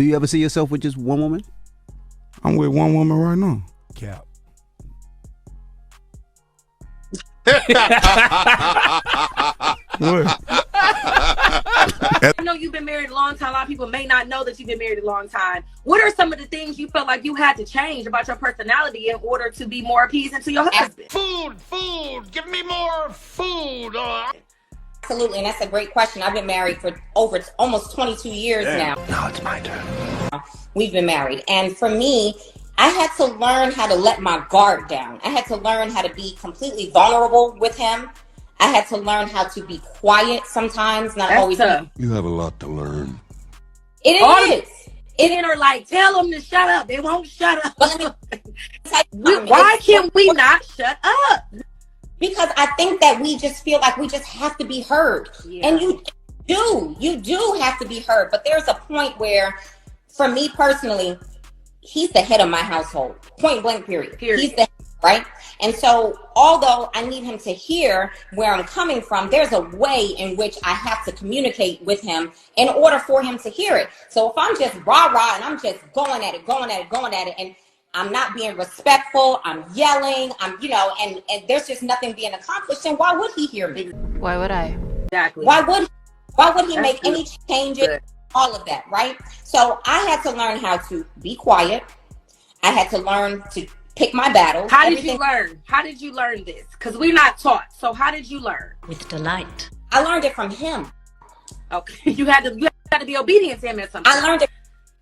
you ever see yourself with just one woman? I'm with one woman right now. Cap. What? I know you've been married a long time. A lot of people may not know that you've been married a long time. What are some of the things you felt like you had to change about your personality in order to be more appeasing to your husband? Food, give me more food. Absolutely, and that's a great question. I've been married for over almost 22 years now. Now it's my turn. We've been married, and for me, I had to learn how to let my guard down. I had to learn how to be completely vulnerable with him. I had to learn how to be quiet sometimes, not That's always. tough. You have a lot to learn. It is. It are like, tell them to shut up. They won't shut up. Why can't we not shut up? Because I think that we just feel like we just have to be heard. Yeah. And you do have to be heard. But there's a point where, for me personally, he's the head of my household. Point blank, period. He's the head, right? And so, although I need him to hear where I'm coming from, there's a way in which I have to communicate with him in order for him to hear it. So if I'm just rah-rah and I'm just going at it, and I'm not being respectful, I'm yelling, and there's just nothing being accomplished, then why would he hear me? Why would I? Exactly. Why would he That's make good. any changes? All of that, right? So I had to learn how to be quiet. I had to learn to pick my battles. How did you learn? How did you learn this? Because we're not taught. So how did you learn? With delight. I learned it from him. Okay, you had to be obedient to him at some point. I learned it.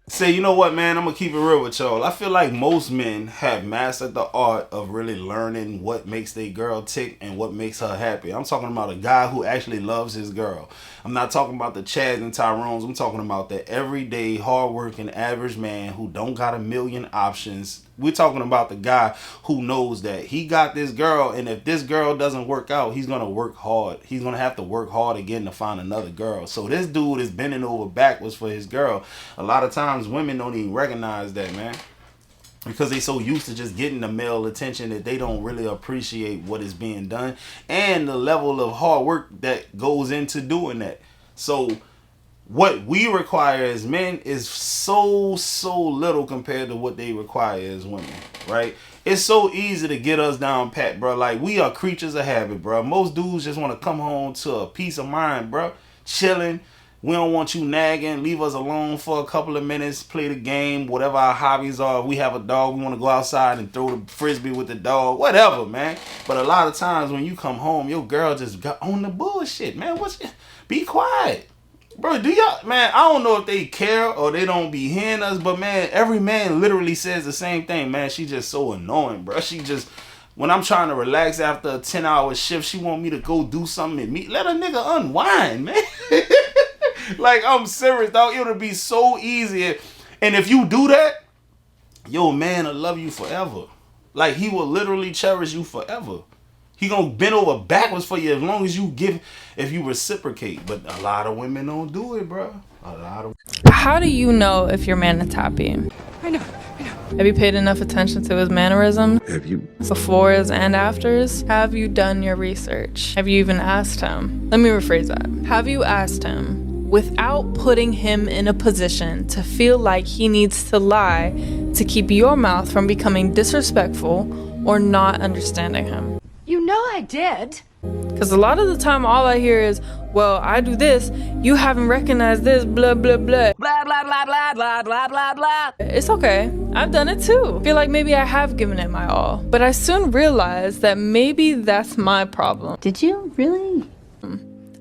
Say, you know what, man? I'm gonna keep it real with y'all. I feel like most men have mastered the art of really learning what makes their girl tick and what makes her happy. I'm talking about a guy who actually loves his girl. I'm not talking about the Chads and Tyrones. I'm talking about the everyday, hardworking, average man who don't got a million options. We're talking about the guy who knows that he got this girl, and if this girl doesn't work out, he's gonna work hard. He's gonna have to work hard again to find another girl. So this dude is bending over backwards for his girl. A lot of times women don't even recognize that, man, because they so used to just getting the male attention that they don't really appreciate what is being done and the level of hard work that goes into doing that. So what we require as men is so little compared to what they require as women, right? It's so easy to get us down pat, bro. Like, we are creatures of habit, bro. Most dudes just want to come home to a peace of mind, bro. Chilling. We don't want you nagging. Leave us alone for a couple of minutes. Play the game. Whatever our hobbies are. If we have a dog, we want to go outside and throw the frisbee with the dog. Whatever, man. But a lot of times when you come home, your girl just got on the bullshit, man. Be quiet. Bro, do y'all, man, I don't know if they care or they don't be hearing us, but man, every man literally says the same thing, man. She just so annoying, bro. She just, when I'm trying to relax after a 10-hour shift, she want me to go do something and meet. Let a nigga unwind, man. Like, I'm serious, dog. It'll be so easy. And if you do that, your man will love you forever. Like, he will literally cherish you forever. He gonna bend over backwards for you as long as you give, if you reciprocate. But a lot of women don't do it, bro. How do you know if your man is happy? I know. Have you paid enough attention to his mannerisms? Have you? Befores and afters? Have you done your research? Have you even asked him? Let me rephrase that. Have you asked him without putting him in a position to feel like he needs to lie to keep your mouth from becoming disrespectful or not understanding him? You know I did. Because a lot of the time all I hear is, well, I do this, you haven't recognized this, blah, blah, blah. Blah, blah, blah, blah, blah, blah, blah, blah. It's okay. I've done it too. I feel like maybe I have given it my all. But I soon realized that maybe that's my problem. Did you really?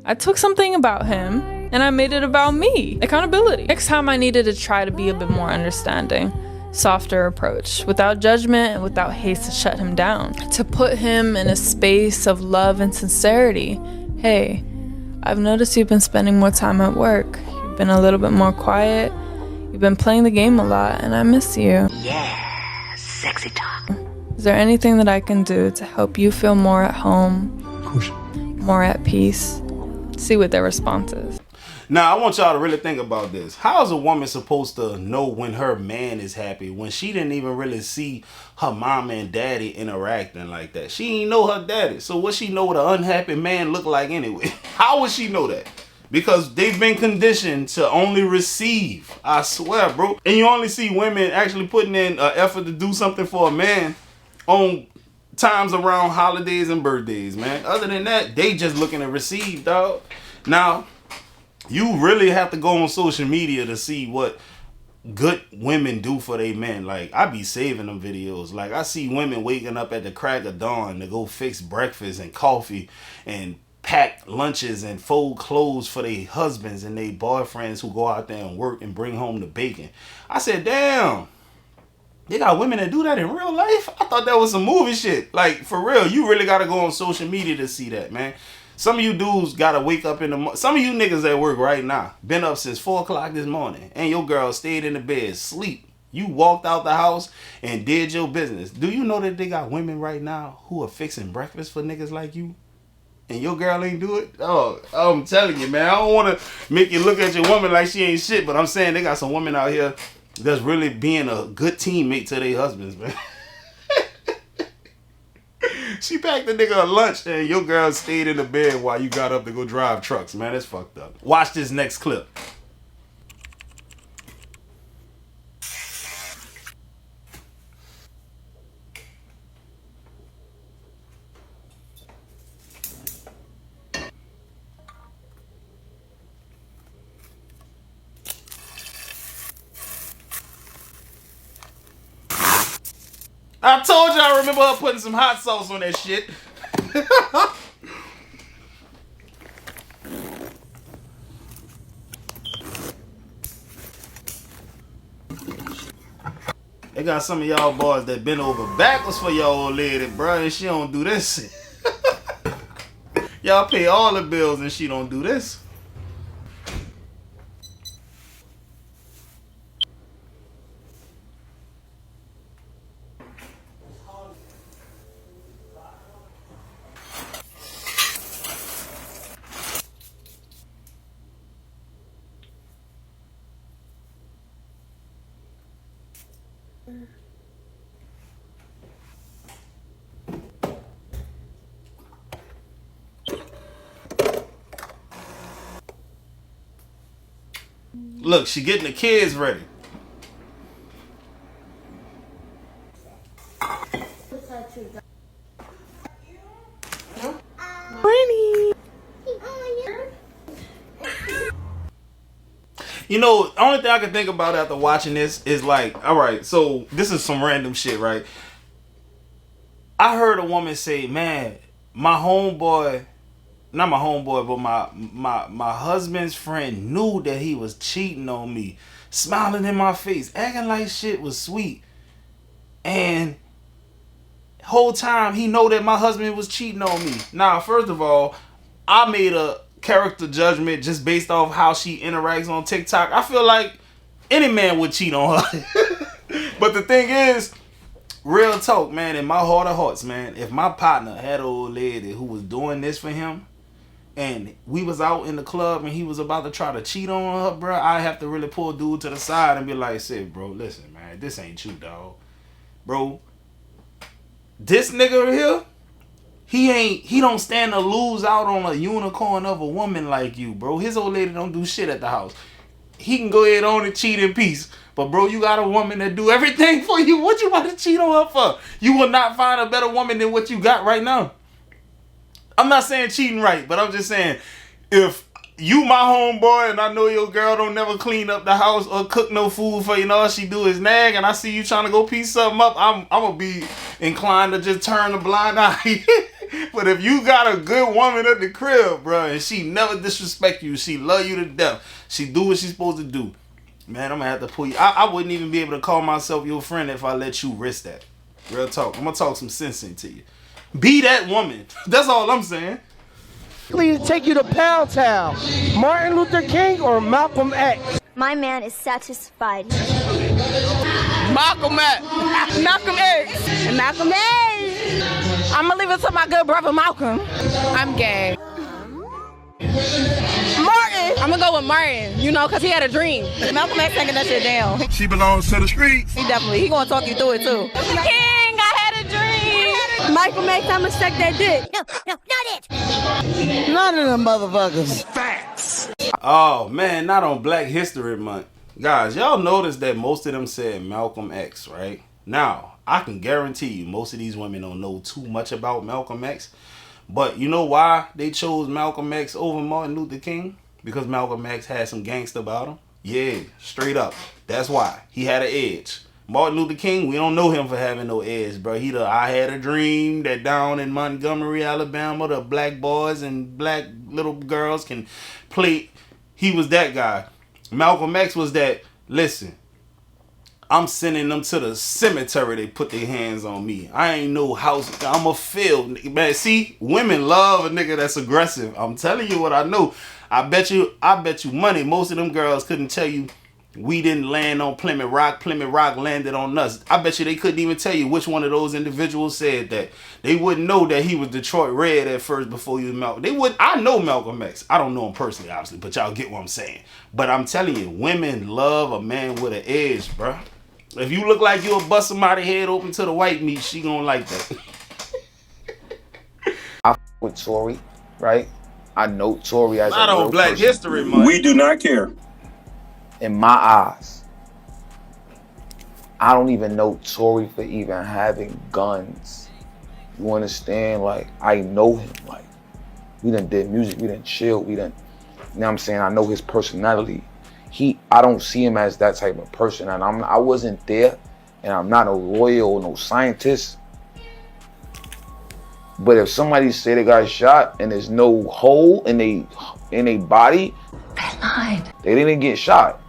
I took something about him and I made it about me. Accountability. Next time I needed to try to be a bit more understanding. Softer approach, without judgment and without haste to shut him down. To put him in a space of love and sincerity. Hey, I've noticed you've been spending more time at work. You've been a little bit more quiet. You've been playing the game a lot and I miss you. Yeah, sexy talk. Is there anything that I can do to help you feel more at home? Push. More at peace? See what their response is. Now, I want y'all to really think about this. How is a woman supposed to know when her man is happy when she didn't even really see her mama and daddy interacting like that? She ain't know her daddy. So what she know what an unhappy man look like anyway? How would she know that? because they've been conditioned to only receive. I swear, bro. And you only see women actually putting in an effort to do something for a man on times around holidays and birthdays, man. Other than that, they just looking to receive, dog. Now, you really have to go on social media to see what good women do for their men. Like, I be saving them videos. Like, I see women waking up at the crack of dawn to go fix breakfast and coffee and pack lunches and fold clothes for their husbands and their boyfriends who go out there and work and bring home the bacon. I said, damn, they got women that do that in real life? I thought that was some movie shit. Like, for real, you really gotta go on social media to see that, man. Some of you dudes gotta wake up in the morning. Some of you niggas at work right now been up since 4 o'clock this morning and your girl stayed in the bed, sleep. You walked out the house and did your business. Do you know that they got women right now who are fixing breakfast for niggas like you? And your girl ain't do it? Oh, I'm telling you, man. I don't want to make you look at your woman like she ain't shit, but I'm saying they got some women out here that's really being a good teammate to their husbands, man. She packed the nigga a lunch and your girl stayed in the bed while you got up to go drive trucks, man. That's fucked up. Watch this next clip. I told you I remember her putting some hot sauce on that shit. They got some of y'all boys that been over backwards for your old lady, bro, and she don't do this. Y'all pay all the bills and she don't do this. Look, she getting the kids ready. You know, the only thing I can think about after watching this is like, all right, so this is some random shit, right? I heard a woman say, man, my homeboy, not my homeboy, but my husband's friend knew that he was cheating on me, smiling in my face, acting like shit was sweet. And whole time he know that my husband was cheating on me. Now, first of all, I made a character judgment just based off how she interacts on TikTok. I feel like any man would cheat on her. But the thing is, real talk, man, in my heart of hearts, man, if my partner had an old lady who was doing this for him and we was out in the club and he was about to try to cheat on her, bro, I have to really pull dude to the side and be like, say, bro, listen, man, this ain't you, dog. Bro, this nigga here, he don't stand to lose out on a unicorn of a woman like you, bro. His old lady don't do shit at the house. He can go ahead on and cheat in peace. But bro, you got a woman that do everything for you. What you about to cheat on her for? You will not find a better woman than what you got right now. I'm not saying cheating right, but I'm just saying, if you my homeboy and I know your girl don't never clean up the house or cook no food for you, know all she do is nag, and I see you trying to go piece something up, I'm gonna be inclined to just turn a blind eye. But if you got a good woman at the crib, bro, and she never disrespect you, she love you to death, she do what she's supposed to do, man, I'm gonna have to pull you. I wouldn't even be able to call myself your friend if I let you risk that. Real talk. I'm gonna talk some sense into you. Be that woman. That's all I'm saying. Please take you to Pound Town. Martin Luther King or Malcolm X? My man is satisfied. Malcolm X. Malcolm X. Malcolm X. I'm gonna leave it to my good brother Malcolm. I'm gay. Martin. I'm gonna go with Martin, you know, cause he had a dream. Malcolm X taking that shit down. She belongs to the streets. He gonna talk you through it too. King, I had a dream. Malcolm X, I'ma suck that dick. No, not it. None of them motherfuckers. Facts. Oh man, not on Black History Month. Guys, y'all notice that most of them said Malcolm X, right? Now, I can guarantee you most of these women don't know too much about Malcolm X. But you know why they chose Malcolm X over Martin Luther King? Because Malcolm X had some gangster about him. Yeah, straight up. That's why. He had an edge. Martin Luther King, we don't know him for having no edge, bro. He the I had a dream that down in Montgomery, Alabama, the black boys and black little girls can play. He was that guy. Malcolm X was that, listen, I'm sending them to the cemetery. They put their hands on me. I ain't no house. I'm a field. Man, see, women love a nigga that's aggressive. I'm telling you what I know. I bet you money. Most of them girls couldn't tell you we didn't land on Plymouth Rock. Plymouth Rock landed on us. I bet you they couldn't even tell you which one of those individuals said that. They wouldn't know that he was Detroit Red at first before he was Malcolm. They would. I know Malcolm X. I don't know him personally, obviously, but y'all get what I'm saying. But I'm telling you, women love a man with an edge, bruh. If you look like you'll bust somebody's head open to the white meat, she gonna like that. I with Tory, right? I know Tory as not a on Black History Month. We do not care. In my eyes, I don't even know Tory for even having guns. You understand? Like, I know him. Like, we done did music, we done chill, we done, you know what I'm saying? I know his personality. I don't see him as that type of person, and I wasn't there, and I'm not a lawyer or no scientist. But if somebody say they got shot and there's no hole in they body, They lied. they didn't get shot.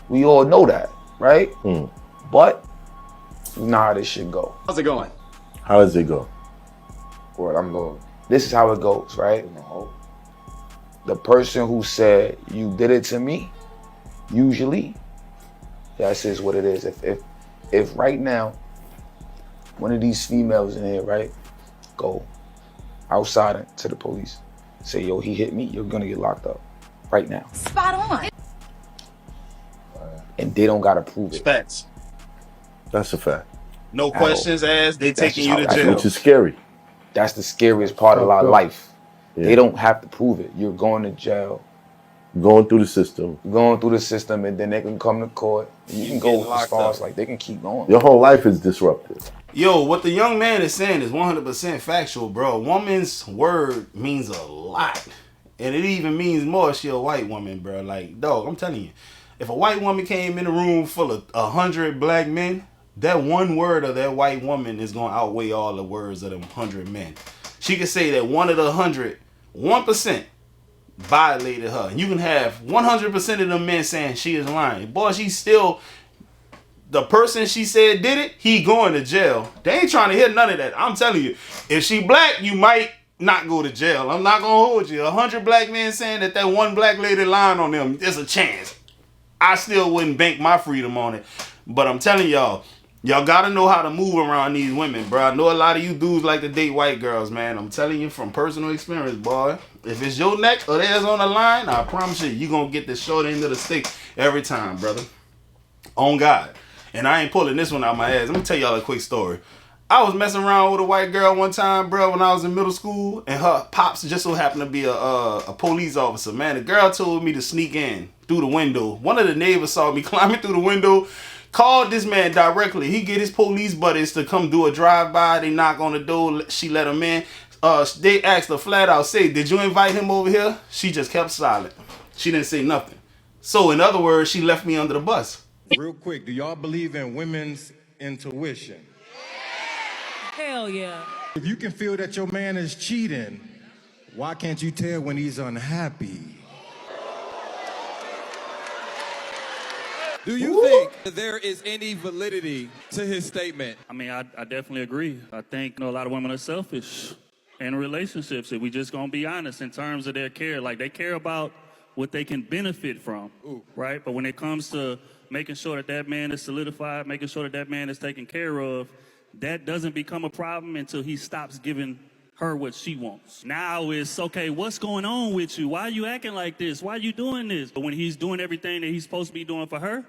We all know that, right? But you know how this shit go. How's it going? How does it go? Well, I'm going. This is how it goes, right? The person who said you did it to me, usually, that's just what it is. If right now, one of these females in here, right, go outside to the police, say, yo, he hit me, you're gonna get locked up right now. Spot on. And they don't gotta prove it. Facts. That's a fact. No questions asked. They taking you to jail. Which is scary. That's the scariest part of our life. Yeah. They don't have to prove it. You're going to jail. Going through the system. Going through the system, and then they can come to court. You can go as far as, like, they can keep going. Your whole life is disrupted. Yo, what the young man is saying is 100% factual, bro. A woman's word means a lot. And it even means more if she a white woman, bro. Like, dog, I'm telling you. If a white woman came in a room full of 100 black men, that one word of that white woman is going to outweigh all the words of them 100 men. She could say that one of the 100, 1% violated her. And you can have 100% of them men saying she is lying. Boy, she's still, the person she said did it, he going to jail. They ain't trying to hear none of that. I'm telling you, if she black, you might not go to jail. I'm not going to hold you. 100 black men saying that one black lady lying on them, there's a chance. I still wouldn't bank my freedom on it. But I'm telling y'all gotta know how to move around these women, bro. I know a lot of you dudes like to date white girls, man. I'm telling you from personal experience, boy. If it's your neck or theirs on the line, I promise you gonna get the short end of the stick every time, brother. On God. And I ain't pulling this one out my ass. Let me tell y'all a quick story. I was messing around with a white girl one time, bro, when I was in middle school, and her pops just so happened to be a police officer, man. The girl told me to sneak in through the window. One of the neighbors saw me climbing through the window, called this man directly. He get his police buddies to come do a drive-by. They knock on the door. She let him in. They asked her flat out, say, did you invite him over here? She just kept silent. She didn't say nothing. So in other words, she left me under the bus. Real quick, do y'all believe in women's intuition? Hell yeah. If you can feel that your man is cheating, why can't you tell when he's unhappy? Do you think that there is any validity to his statement? I mean, I definitely agree. I think a lot of women are selfish in relationships. If we just gonna be honest in terms of their care, like they care about what they can benefit from, right? But when it comes to making sure that man is solidified, making sure that man is taken care of, that doesn't become a problem until he stops giving her what she wants. Now it's, okay, what's going on with you? Why are you acting like this? Why are you doing this? But when he's doing everything that he's supposed to be doing for her,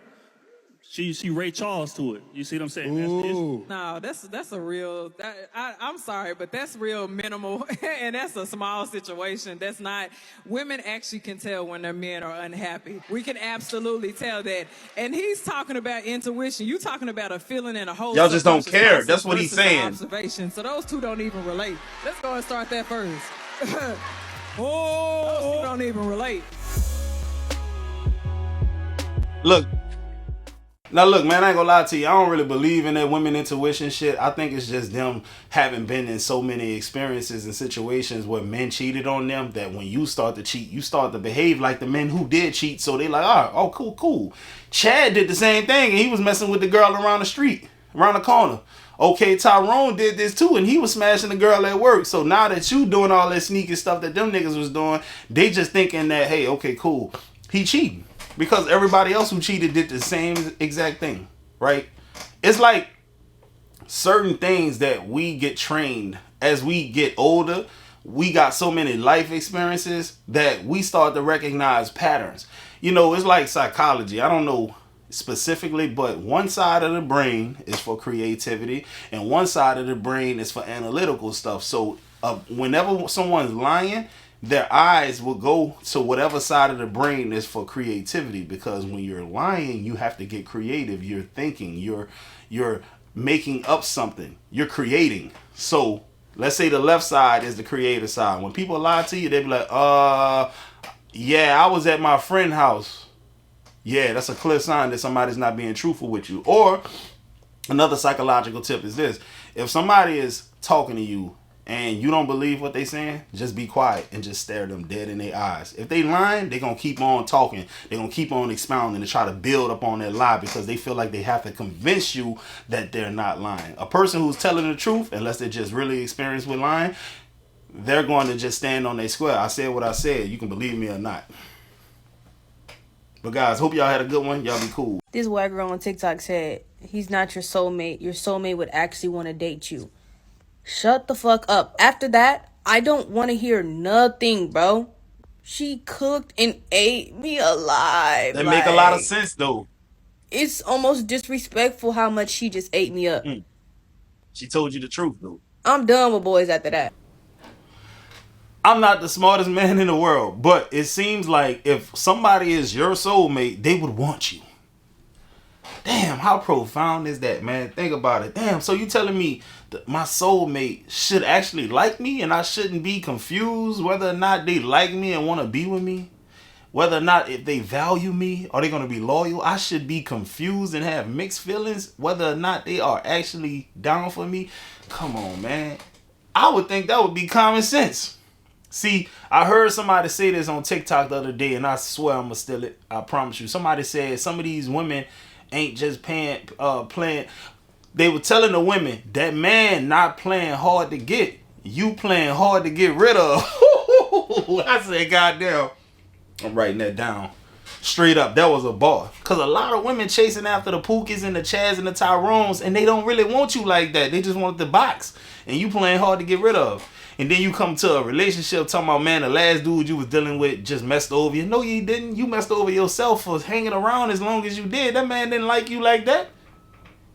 She Ray Charles to it. You see what I'm saying? No, that's a real. I'm sorry, but that's real minimal, and that's a small situation. That's not. Women actually can tell when their men are unhappy. We can absolutely tell that. And he's talking about intuition. You talking about a feeling and a whole. Y'all just don't subconscious care. process That's what he's versus the saying. Observation. So those two don't even relate. Let's go and start that first. Those two don't even relate. Look. Now look, man, I ain't gonna lie to you. I don't really believe in that women intuition shit. I think it's just them having been in so many experiences and situations where men cheated on them that when you start to cheat, you start to behave like the men who did cheat. So they like, oh, cool. Chad did the same thing and he was messing with the girl around the street, around the corner. Okay, Tyrone did this too and he was smashing the girl at work. So now that you doing all that sneaky stuff that them niggas was doing, they just thinking that, hey, okay, cool, he cheating. Because everybody else who cheated did the same exact thing, right? It's like certain things that we get trained as we get older. We got so many life experiences that we start to recognize patterns. You know, it's like psychology. I don't know specifically, but one side of the brain is for creativity and one side of the brain is for analytical stuff. So whenever someone's lying, their eyes will go to whatever side of the brain is for creativity, because when you're lying, you have to get creative. You're thinking, you're making up something, you're creating. So let's say the left side is the creative side. When people lie to you, they be like, yeah, I was at my friend's house. Yeah, that's a clear sign that somebody's not being truthful with you. Or another psychological tip is this: if somebody is talking to you and you don't believe what they saying, just be quiet and just stare them dead in their eyes. If they lying, they gonna keep on talking. They gonna keep on expounding and try to build up on their lie because they feel like they have to convince you that they're not lying. A person who's telling the truth, unless they're just really experienced with lying, they're going to just stand on their square. I said what I said. You can believe me or not. But guys, hope y'all had a good one. Y'all be cool. This white girl on TikTok said, he's not your soulmate. Your soulmate would actually want to date you. Shut the fuck up. After that, I don't want to hear nothing, bro. She cooked and ate me alive. That make a lot of sense, though. It's almost disrespectful how much she just ate me up. She told you the truth, though. I'm done with boys after that. I'm not the smartest man in the world, but it seems like if somebody is your soulmate, they would want you. Damn, how profound is that, man? Think about it. Damn, so you telling me that my soulmate should actually like me and I shouldn't be confused whether or not they like me and want to be with me? Whether or not if they value me, are they going to be loyal? I should be confused and have mixed feelings whether or not they are actually down for me? Come on, man. I would think that would be common sense. See, I heard somebody say this on TikTok the other day and I swear I'm going to steal it. I promise you. Somebody said some of these women ain't just playing. They were telling the women that man not playing hard to get, you playing hard to get rid of. I said, goddamn, I'm writing that down. Straight up, that was a bar. Cause a lot of women chasing after the Pookies and the Chads and the Tyrones, and they don't really want you like that. They just want the box, and you playing hard to get rid of. And then you come to a relationship talking about, man, the last dude you was dealing with just messed over you. No, you didn't. You messed over yourself for hanging around as long as you did. That man didn't like you like that.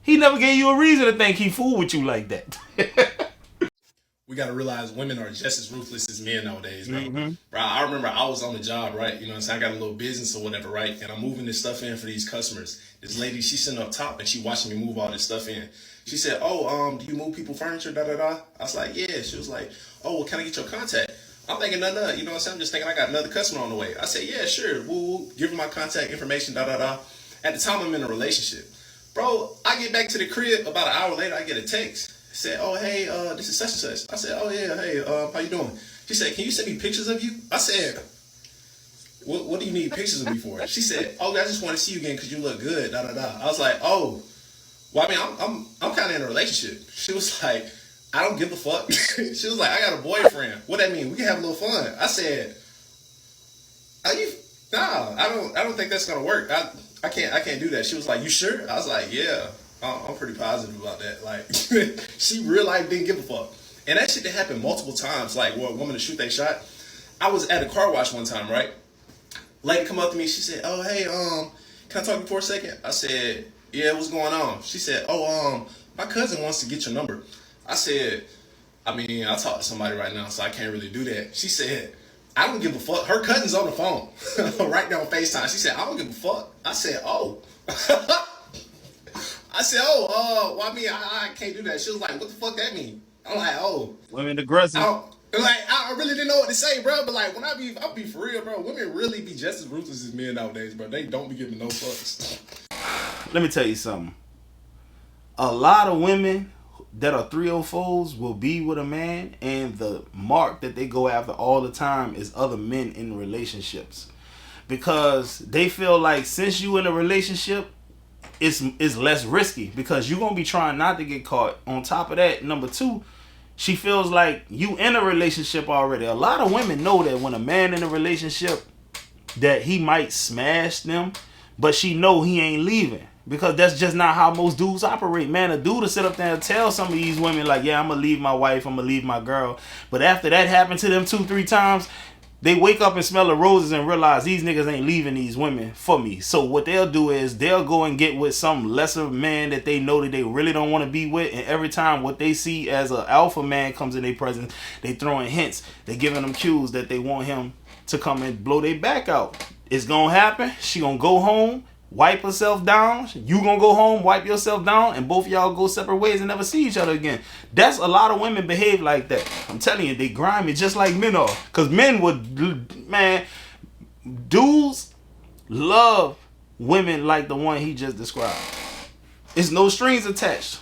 He never gave you a reason to think he fooled with you like that. We got to realize women are just as ruthless as men nowadays, bro. Bro, I remember I was on the job, right? You know what I'm saying? I got a little business or whatever, right? And I'm moving this stuff in for these customers. This lady, she's sitting up top and she watching me move all this stuff in. She said, do you move people furniture, da-da-da? I was like, yeah. She was like, oh, well, can I get your contact? I'm thinking, no, you know what I'm saying? I'm just thinking I got another customer on the way. I said, yeah, sure. We'll give her my contact information, da-da-da. At the time, I'm in a relationship. Bro, I get back to the crib, about an hour later, I get a text. Said, oh, hey, this is such and such. I said, oh, yeah, hey, how you doing? She said, can you send me pictures of you? I said, what do you need pictures of me for? She said, oh, I just want to see you again because you look good, da-da-da. I was like, oh, well, I mean, I'm kind of in a relationship. She was like, I don't give a fuck. She was like, I got a boyfriend. What that mean? We can have a little fun. I said, nah, I don't think that's gonna work. I can't do that. She was like, you sure? I was like, yeah, I'm pretty positive about that. Like, she real life didn't give a fuck. And that shit that happened multiple times. Like, where a woman to shoot they shot. I was at a car wash one time, right? Lady come up to me. She said, oh, hey, can I talk to you for a second? I said, yeah, what's going on? She said, oh, my cousin wants to get your number. I said, I mean, I talk to somebody right now, so I can't really do that. She said, I don't give a fuck. Her cousin's on the phone right now on FaceTime. She said, I don't give a fuck. I said, oh. I said, oh, well, I mean, I can't do that. She was like, what the fuck that mean? I'm like, oh. Women aggressive. I really didn't know what to say, bro. But like, when I'll be for real, bro. Women really be just as ruthless as men nowadays, bro. They don't be giving no fucks. Let me tell you something. A lot of women that are 304s will be with a man, and the mark that they go after all the time is other men in relationships, because they feel like since you in a relationship, it's less risky because you're gonna be trying not to get caught. On top of that, number two, she feels like you in a relationship already. A lot of women know that when a man in a relationship, that he might smash them, but she know he ain't leaving. Because that's just not how most dudes operate, man. A dude will sit up there and tell some of these women, like, yeah, I'm going to leave my wife, I'm going to leave my girl. But after that happened to them 2-3 times, they wake up and smell the roses and realize these niggas ain't leaving these women for me. So what they'll do is they'll go and get with some lesser man that they know that they really don't want to be with. And every time what they see as an alpha man comes in their presence, they throwing hints. They giving them cues that they want him to come and blow their back out. It's going to happen. She going to go home, wipe herself down. You gonna go home, wipe yourself down, and both of y'all go separate ways and never see each other again. That's a lot of women behave like that. I'm telling you, they grimy just like men are. Cause men would, man, dudes love women like the one he just described. It's no strings attached.